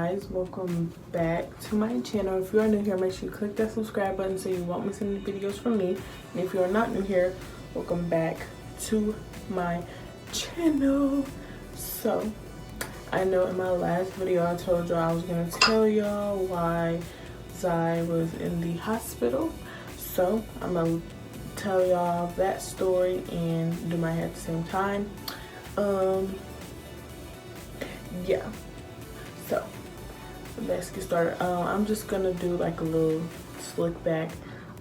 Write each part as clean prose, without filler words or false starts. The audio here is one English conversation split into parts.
guys, welcome back to my channel. If you are new here, make sure you click that subscribe button so you won't miss any videos from me. And if you are not new here, welcome back to my channel. So I know in my last video I told y'all I was gonna tell y'all why Zyair was in the hospital, so I'm gonna tell y'all that story and do my hair at the same time. Yeah, so let's get started. I'm just gonna do like a little slick back,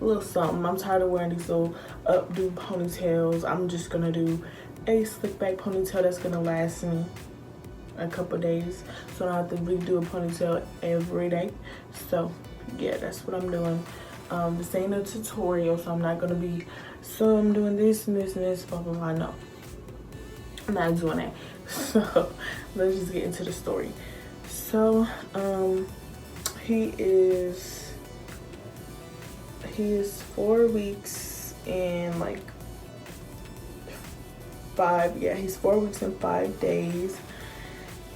a little something. I'm tired of wearing these little updo ponytails. I'm just gonna do a slick back ponytail that's gonna last me a couple days, so I don't have to redo a ponytail every day. So yeah, that's what I'm doing. This ain't a tutorial, so I'm not gonna be, so I'm doing this and this and this, blah blah blah. No, I'm not doing that. So let's just get into the story. So he is 4 weeks and like he's 4 weeks and 5 days.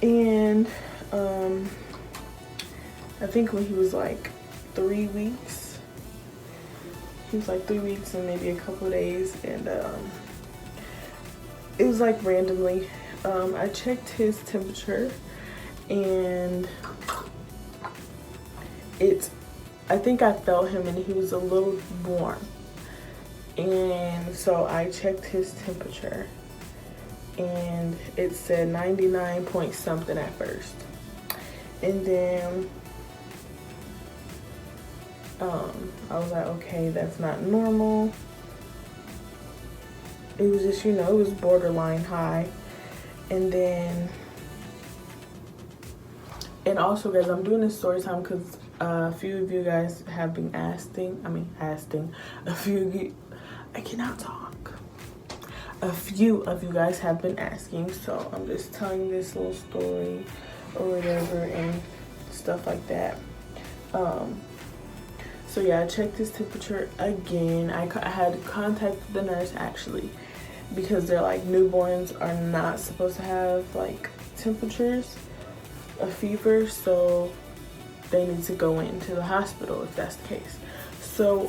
And I think when he was like 3 weeks, he was like 3 weeks and maybe a couple days, and it was like randomly I checked his temperature, and I think I felt him and he was a little warm, and so I checked his temperature and it said 99 point something at first, and then I was like, okay, that's not normal. It was just, it was borderline high. And then, and also guys, I'm doing this story time because a few of you guys have been asking, a few of you guys have been asking, so I'm just telling this little story or whatever and stuff like that. So yeah, I checked his temperature again. I had contacted the nurse actually, because they're like, newborns are not supposed to have like temperatures, a fever, so they need to go into the hospital if that's the case. So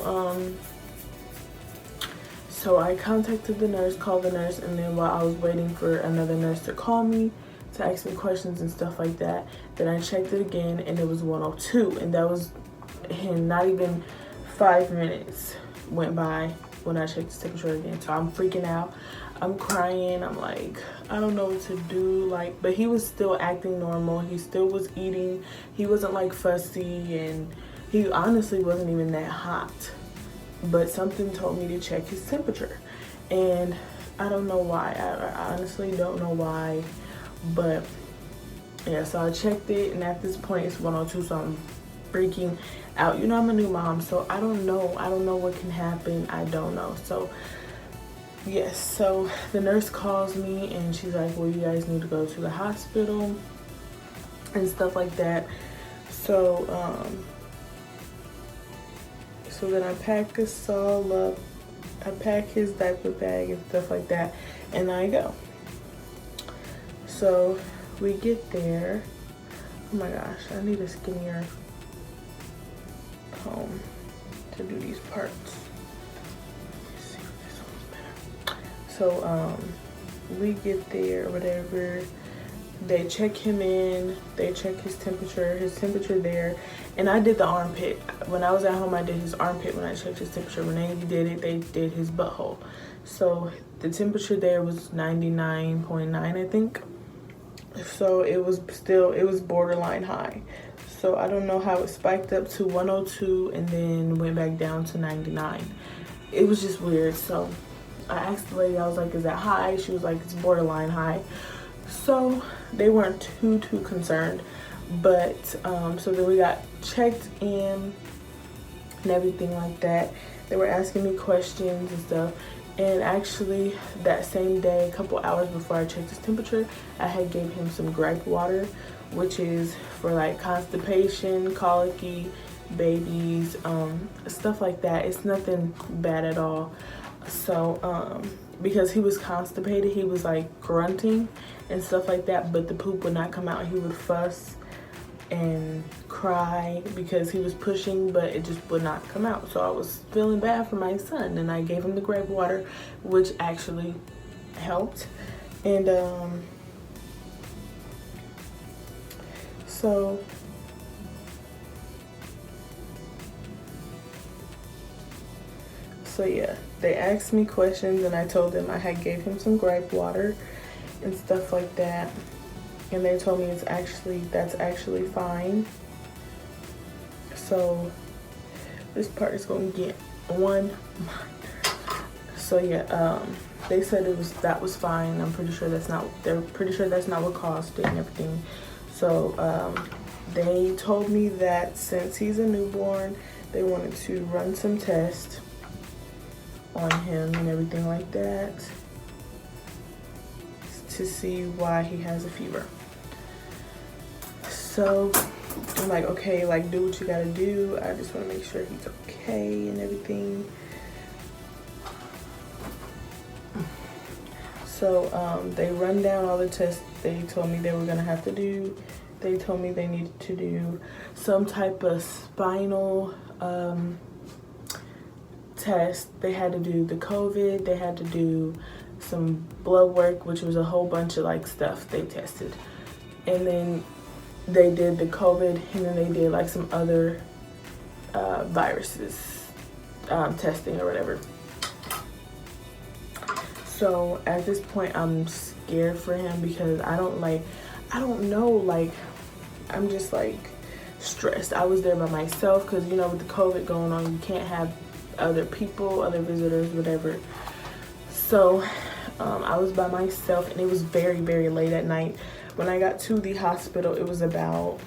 so I contacted the nurse, called the nurse, and then while I was waiting for another nurse to call me to ask me questions and stuff like that, then I checked it again and it was 102, and that was him. Not even 5 minutes went by when I checked his temperature again. So I'm freaking out, I'm crying, I'm like, I don't know what to do, like, but he was still acting normal. He still was eating. He wasn't like fussy, and he honestly wasn't even that hot, but something told me to check his temperature, and I don't know why. I honestly don't know why, but yeah, so I checked it, and at this point it's 102, so I'm freaking out. I'm a new mom, so I don't know what can happen. I don't know. So yes, so the nurse calls me and she's like, well, you guys need to go to the hospital and stuff like that. So so then I pack us all up, I pack his diaper bag and stuff like that, and I go. So we get there. Oh my gosh, I need a skinnier comb to do these parts. Let's see if this one's better. So we get there or whatever. They check him in, they check his temperature there, and I did the armpit. When I was at home, I did his armpit when I checked his temperature. When they did it, they did his butthole. So the temperature there was 99.9, I think. So it was borderline high. So I don't know how it spiked up to 102 and then went back down to 99. It was just weird. So I asked the lady, I was like, is that high? She was like, it's borderline high. So they weren't too concerned, but so then we got checked in and everything like that. They were asking me questions and stuff, and actually that same day, a couple hours before I checked his temperature, I had gave him some gripe water, which is for like constipation, colicky, babies, stuff like that. It's nothing bad at all. So because he was constipated, he was like grunting and stuff like that, but the poop would not come out. He would fuss and cry because he was pushing, but it just would not come out. So I was feeling bad for my son, and I gave him the grape water, which actually helped. And so yeah, they asked me questions, and I told them I had gave him some grape water and stuff like that, and they told me that's actually fine. So this part is gonna get on my nerve. So yeah, they said that was fine. I'm pretty sure they're pretty sure that's not what caused it and everything. So they told me that since he's a newborn, they wanted to run some tests on him and everything like that to see why he has a fever. So I'm like, okay, like, do what you gotta do. I just want to make sure he's okay and everything. So they run down all the tests they told me they were gonna have to do. They told me they needed to do some type of spinal test. They had to do the COVID. They had to do some blood work, which was a whole bunch of like stuff they tested. And then they did the COVID, and then they did like some other viruses testing or whatever. So at this point, I'm scared for him because I don't know, like, I'm just like stressed. I was there by myself because, you know, with the COVID going on, you can't have other people, other visitors, whatever. So I was by myself, and it was very, very late at night. When I got to the hospital, it was about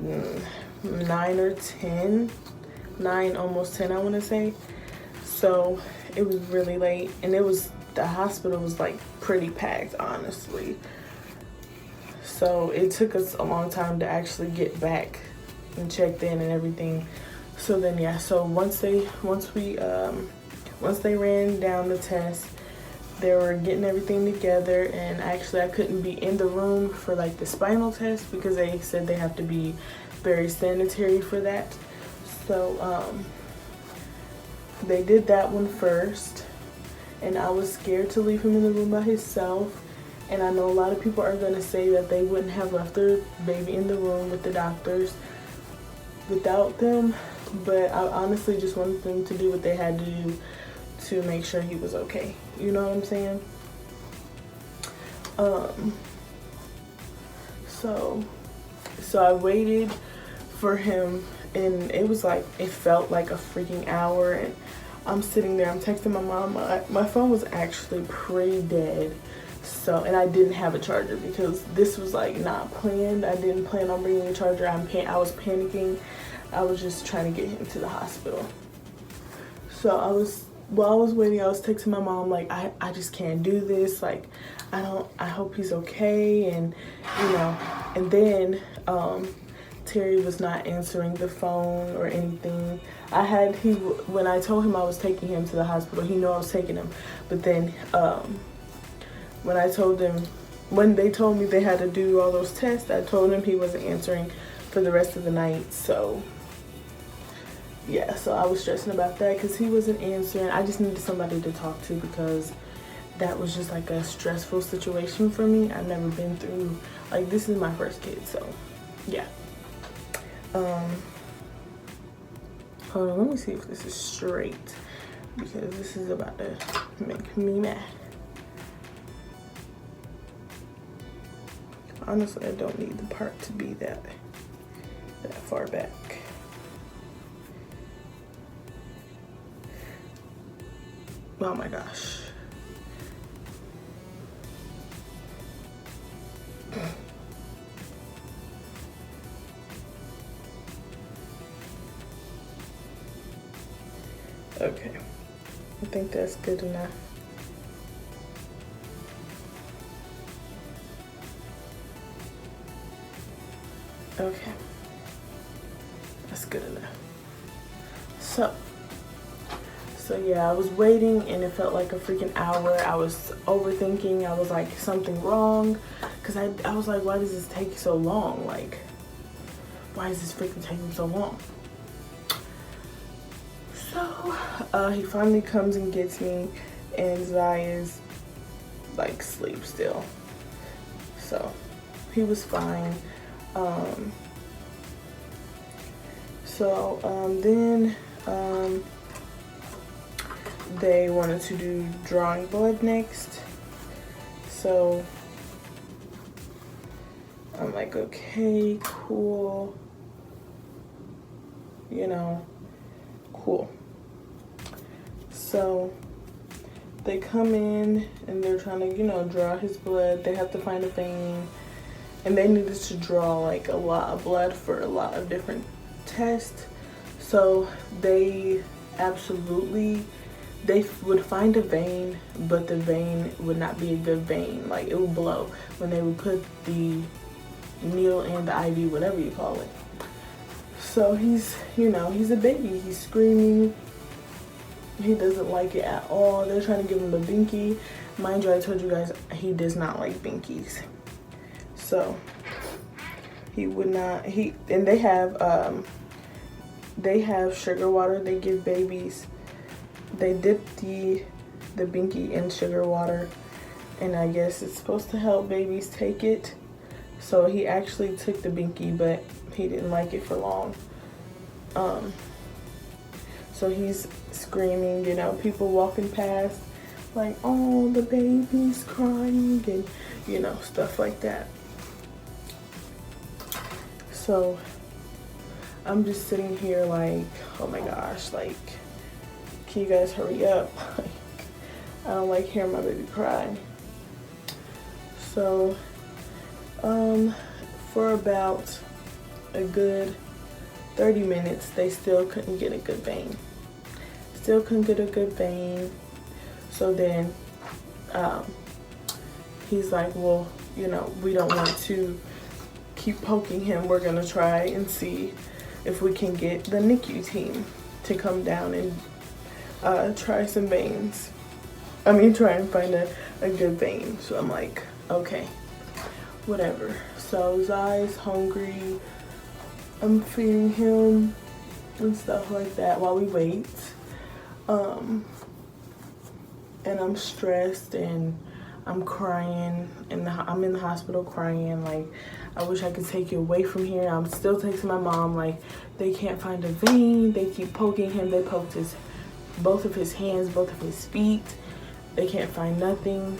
9 or 10, 9, almost 10, I want to say. So it was really late, and the hospital was like pretty packed, honestly. So it took us a long time to actually get back and checked in and everything. So then, yeah, so once they ran down the test, they were getting everything together, and actually I couldn't be in the room for like the spinal test because they said they have to be very sanitary for that. So they did that one first, and I was scared to leave him in the room by himself. And I know a lot of people are going to say that they wouldn't have left their baby in the room with the doctors without them, but I honestly just wanted them to do what they had to do to make sure he was okay. You know what I'm saying? So I waited for him, and it felt like a freaking hour, and I'm sitting there, I'm texting my mom. My phone was actually pretty dead. So, and I didn't have a charger because this was like not planned. I didn't plan on bringing a charger. I was panicking. I was just trying to get him to the hospital. So while I was waiting, I was texting my mom like, I just can't do this. Like, I hope he's okay. And, you know, and then Terry was not answering the phone or anything. When I told him I was taking him to the hospital, he knew I was taking him. But then when they told me they had to do all those tests, I told him he wasn't answering for the rest of the night. So yeah, so I was stressing about that because he wasn't answering. I just needed somebody to talk to because that was just like a stressful situation for me. I've never been through, like, this is my first kid, so yeah. Hold on, let me see if this is straight because this is about to make me mad. Honestly, I don't need the part to be that far back. Oh my gosh. Okay, I think that's good enough. Okay, that's good enough. So yeah, I was waiting, and it felt like a freaking hour. I was overthinking. I was like, something wrong, because I was like, why does this take so long? Like, why is this freaking taking so long? So he finally comes and gets me, and Zyair's like sleep still. So he was fine. Then they wanted to do drawing blood next. So I'm like, okay, cool. You know, cool. So they come in and they're trying to, you know, draw his blood. They have to find a vein, and they needed to draw like a lot of blood for a lot of different tests. So they would find a vein, but the vein would not be a good vein. Like, it would blow when they would put the needle in the IV, whatever you call it. So he's, you know, he's a baby. He's screaming. He doesn't like it at all. They're trying to give him a binky. Mind you, I told you guys he does not like binkies. So he would not. And they have sugar water they give babies. They dip the binky in sugar water, and I guess it's supposed to help babies take it. So he actually took the binky, but he didn't like it for long. So he's screaming, you know, people walking past like, oh, the baby's crying, and, you know, stuff like that. So I'm just sitting here like, oh my gosh, like, can you guys hurry up? Like, I don't like hearing my baby cry. So for about a good 30 minutes, they still couldn't get a good vein. So then he's like, well, you know, we don't want to keep poking him. We're gonna try and see if we can get the NICU team to come down and try some veins. I mean, try and find a good vein. So I'm like, okay, whatever. So Zai's hungry. I'm feeding him and stuff like that while we wait. And I'm stressed and I'm crying, and I'm in the hospital crying. Like, I wish I could take you away from here. I'm still texting my mom, like, they can't find a vein. They keep poking him. They poked both of his hands, both of his feet. They can't find nothing.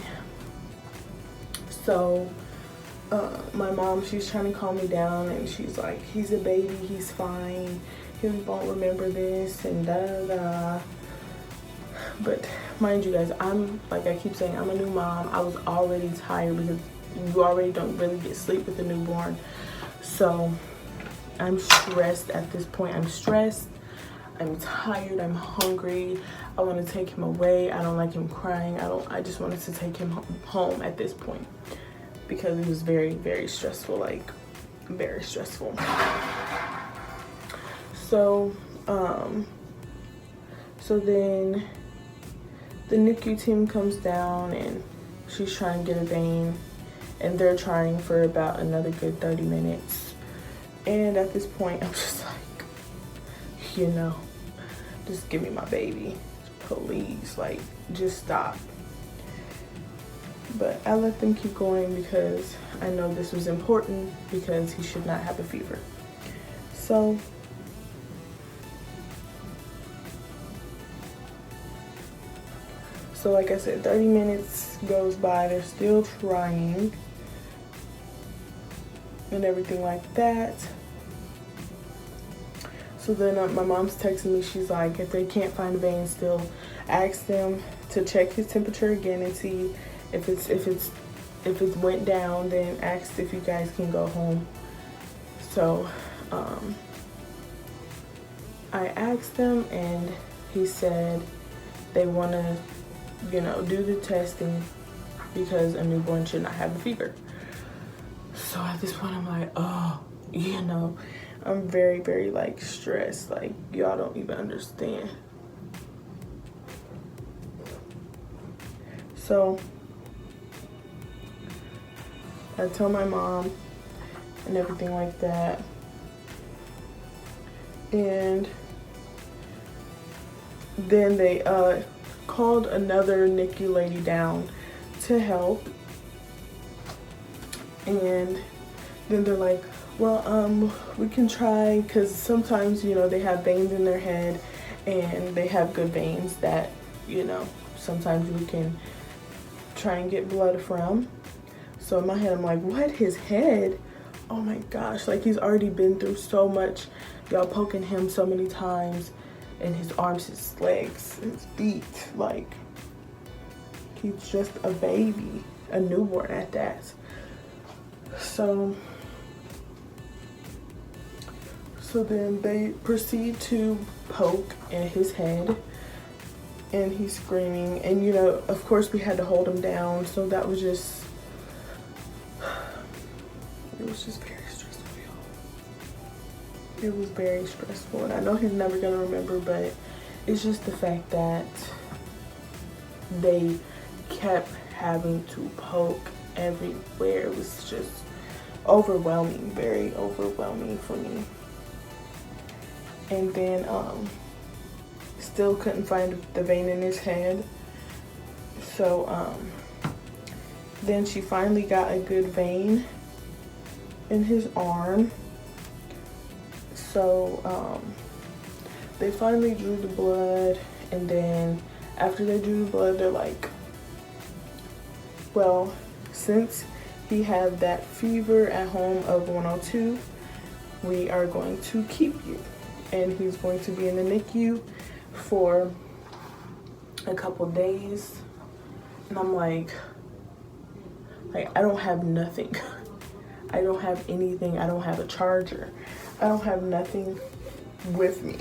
So my mom, she's trying to calm me down, and she's like, he's a baby, he's fine, he won't remember this, and da da da. But mind you guys, I'm, like I keep saying, I'm a new mom. I was already tired because you already don't really get sleep with a newborn. So I'm stressed at this point. I'm stressed, I'm tired, I'm hungry. I want to take him away. I don't like him crying. I just wanted to take him home at this point, because it was very, very stressful, like very stressful. So then the NICU team comes down, and she's trying to get a vein, and they're trying for about another good 30 minutes. And at this point, I'm just like, you know, just give me my baby, please, like, just stop. But I let them keep going because I know this was important, because he should not have a fever. So like I said, 30 minutes goes by, they're still trying and everything like that. So then my mom's texting me, she's like, if they can't find a vein still, ask them to check his temperature again and see if it went down, then ask if you guys can go home. So I asked them, and he said they want to, you know, do the testing because a newborn should not have a fever. So at this point, I'm like, oh, you know, I'm very, very like stressed. Like, y'all don't even understand. So I tell my mom and everything like that. And then they called another NICU lady down to help. And then they're like, well, we can try, because sometimes, you know, they have veins in their head, and they have good veins that, you know, sometimes we can try and get blood from. So in my head, I'm like, what, his head? Oh my gosh, like, he's already been through so much. Y'all poking him so many times, and his arms, his legs, his feet, like, he's just a baby, a newborn at that. So then they proceed to poke in his head, and he's screaming, and you know, of course we had to hold him down. So that was just, it was just very stressful, y'all. It was very stressful, and I know he's never gonna remember, but it's just the fact that they kept having to poke everywhere. It was just overwhelming, very overwhelming for me. And then still couldn't find the vein in his head. So then she finally got a good vein in his arm. So they finally drew the blood, and then after they drew the blood, they're like, well, since he had that fever at home of 102, we are going to keep you, and he's going to be in the NICU for a couple days. And I'm like, I don't have nothing. I don't have anything. I don't have a charger. I don't have nothing with me.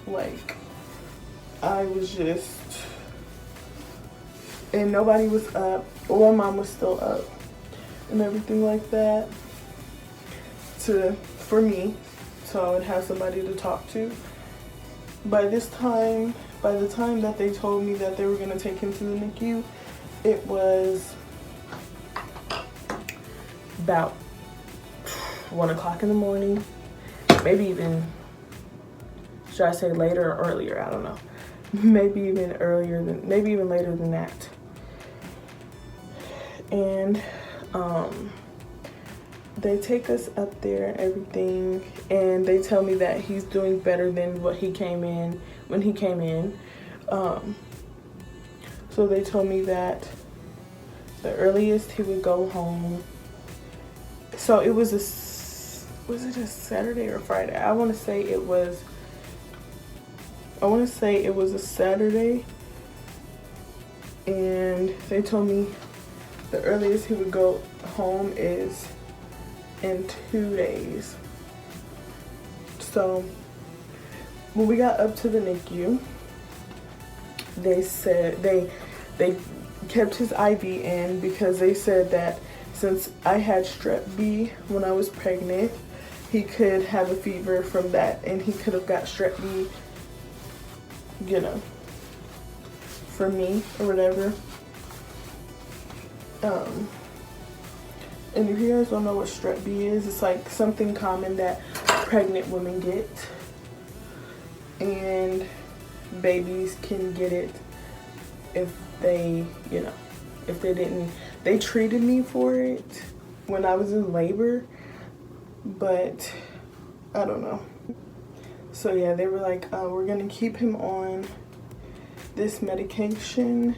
Like, I was just, and nobody was up. Well, mom was still up and everything like that for me, so I would have somebody to talk to. By the time that they told me that they were gonna take him to the NICU, it was about 1 o'clock in the morning, maybe even, should I say later or earlier? I don't know. Maybe even later than that. And they take us up there and everything, and they tell me that he's doing better than when he came in. So they told me that the earliest he would go home, so it was was it a Saturday or Friday? I want to say it was a Saturday, and they told me the earliest he would go home is in 2 days. So when we got up to the NICU, they said they kept his IV in, because they said that since I had strep B when I was pregnant, he could have a fever from that, and he could have got strep B, you know, from me or whatever. And if you guys don't know what strep B is, it's like something common that pregnant women get, and babies can get it if they, you know, if they didn't. They treated me for it when I was in labor, but I don't know. So yeah, they were like, we're gonna keep him on this medication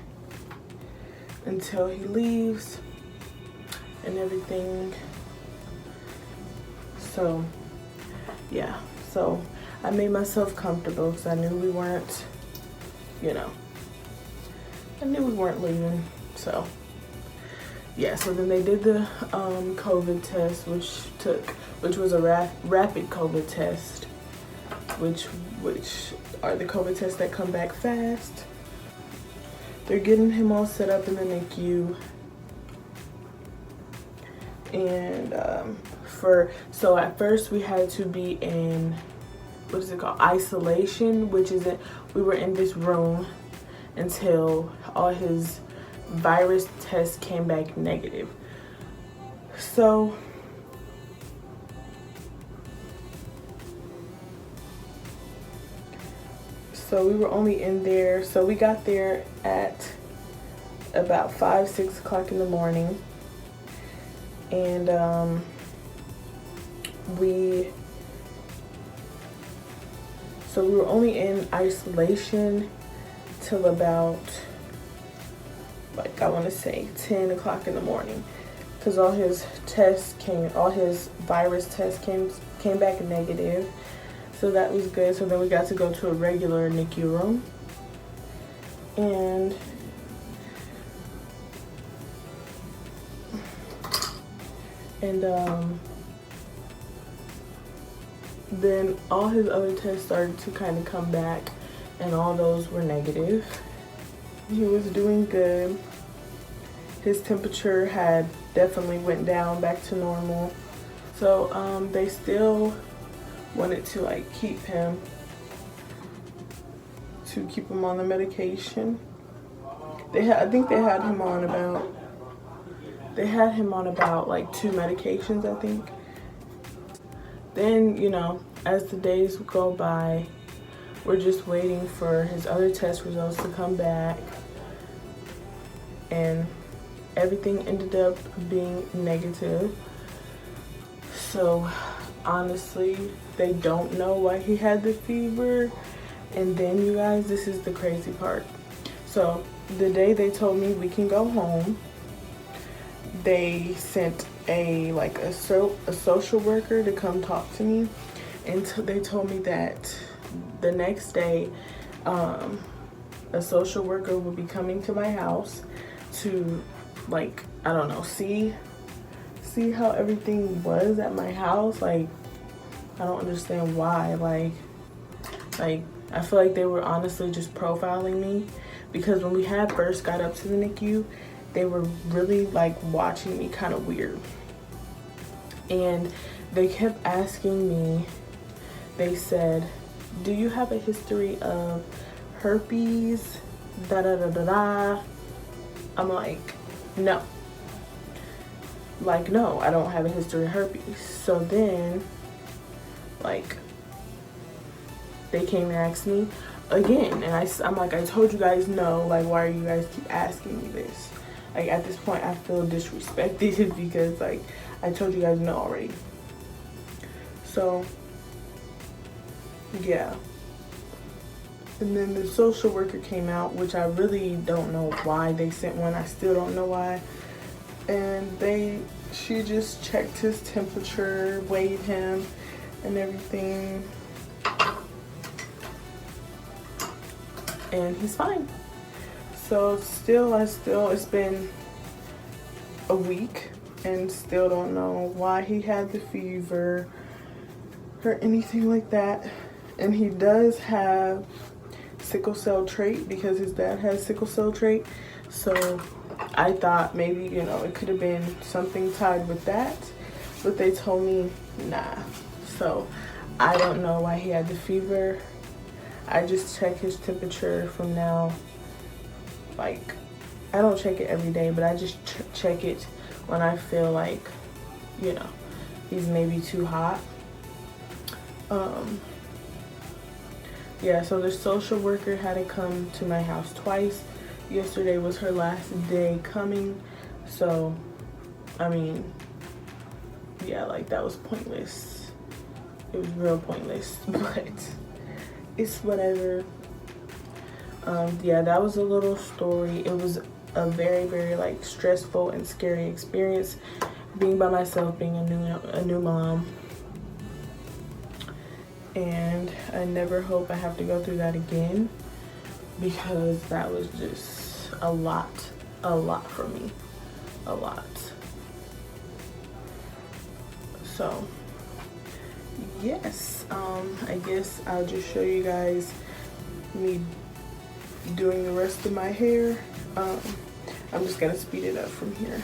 until he leaves and everything. So yeah, so I made myself comfortable, because I knew we weren't, you know, I knew we weren't leaving. So yeah, so then they did the COVID test, which was a rapid COVID test, which are the COVID tests that come back fast. They're getting him all set up in the NICU. And so at first we had to be in, what is it called, isolation, which is we were in this room until all his virus tests came back negative. So we were only in there, so we got there at about 5-6 o'clock in the morning, and we were only in isolation till about, like, I want to say 10 o'clock in the morning, because all his virus tests came back negative. So that was good. So then we got to go to a regular NICU room. And then all his other tests started to kind of come back, and all those were negative. He was doing good. His temperature had definitely went down back to normal. So they still wanted to like keep him on the medication. I think they had him on about like 2 medications, I think. Then, you know, as the days go by, we're just waiting for his other test results to come back, and everything ended up being negative. So honestly, they don't know why he had the fever. And then, you guys, this is the crazy part. So the day they told me we can go home, they sent a social worker to come talk to me, and they told me that the next day a social worker will be coming to my house to, like, I don't know, see how everything was at my house. Like, I don't understand why. Like I feel like they were honestly just profiling me, because when we had first got up to the NICU, they were really like watching me kind of weird. And they kept asking me, they said, do you have a history of herpes? Da da da da da. I'm like, no. Like, no, I don't have a history of herpes. So then, like, they came and asked me again, and I'm like, I told you guys no. Like, why are you guys keep asking me this? Like, at this point, I feel disrespected because, like, I told you guys no already. So, yeah. And then the social worker came out, which I really don't know why they sent one. I still don't know why. And she just checked his temperature, weighed him, and everything. And he's fine. So it's been a week, and still don't know why he had the fever or anything like that. And he does have sickle cell trait, because his dad has sickle cell trait. So I thought maybe, you know, it could have been something tied with that, but they told me nah. So I don't know why he had the fever. I just check his temperature from now. Like, I don't check it every day, but I just check it when I feel like, you know, he's maybe too hot. Yeah, so the social worker had to come to my house twice. Yesterday was her last day coming. So, I mean, yeah, like, that was pointless. It was real pointless, but it's whatever. Yeah, that was a little story. It was a very, very, like, stressful and scary experience, being by myself, being a new mom. And I never hope I have to go through that again, because that was just a lot for me, a lot. So yes, I guess I'll just show you guys me doing the rest of my hair. I'm just gonna speed it up from here.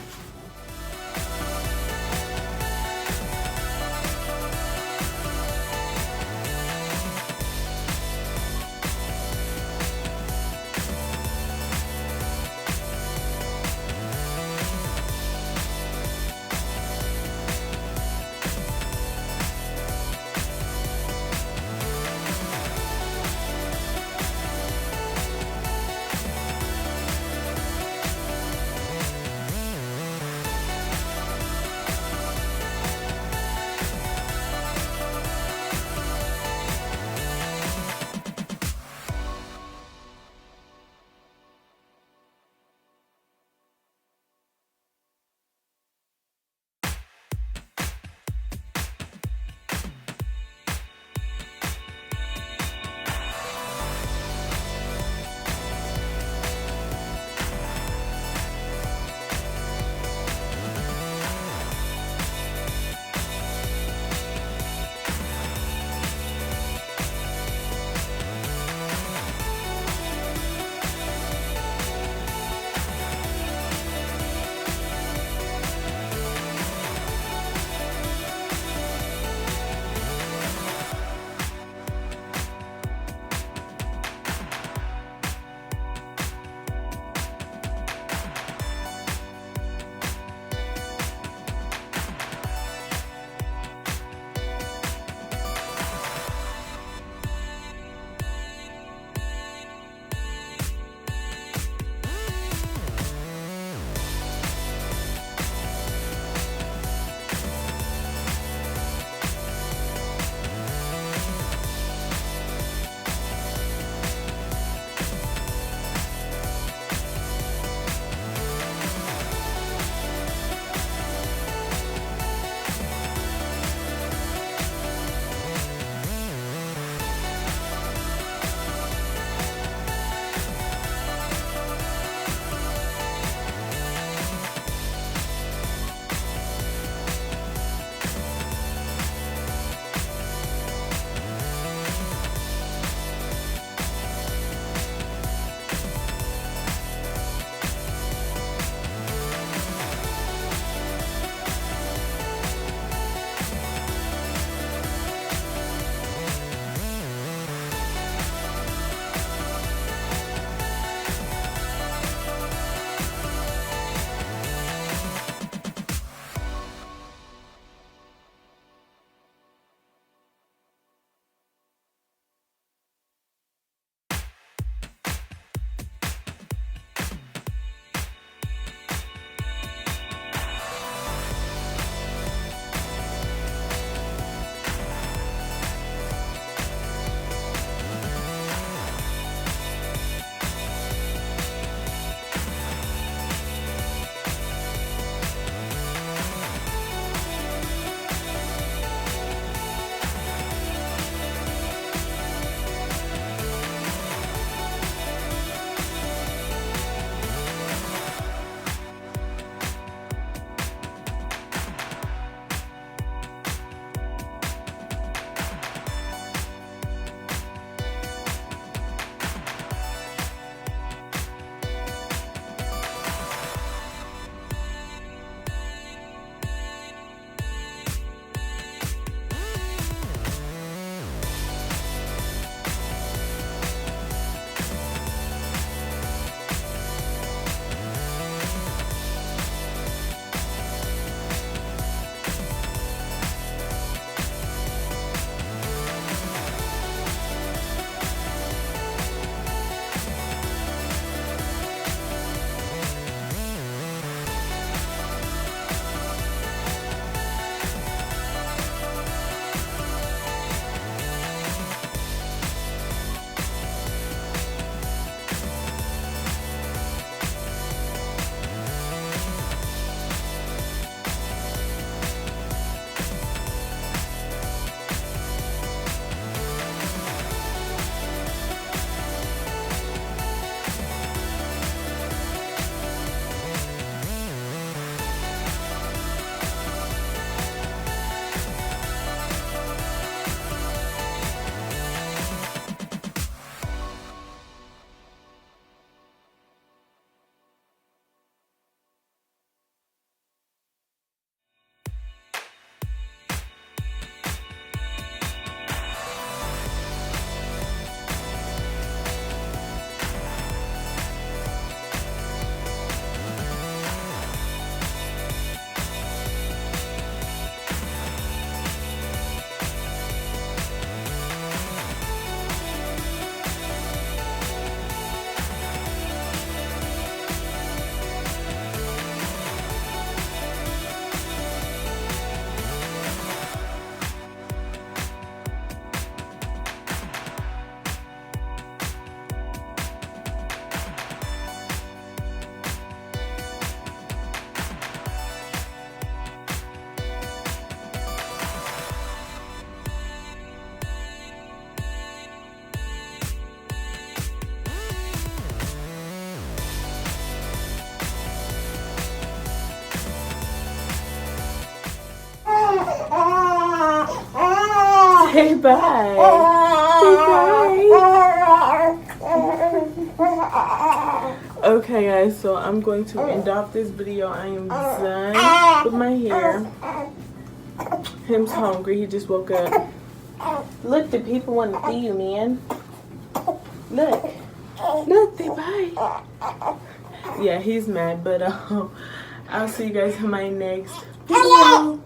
Say bye. Say bye. Okay, guys, so I'm going to end off this video. I am done with my hair. Him's hungry. He just woke up. Look, the people want to see you, man. Look. Look, say bye. Yeah, he's mad, but I'll see you guys in my next video.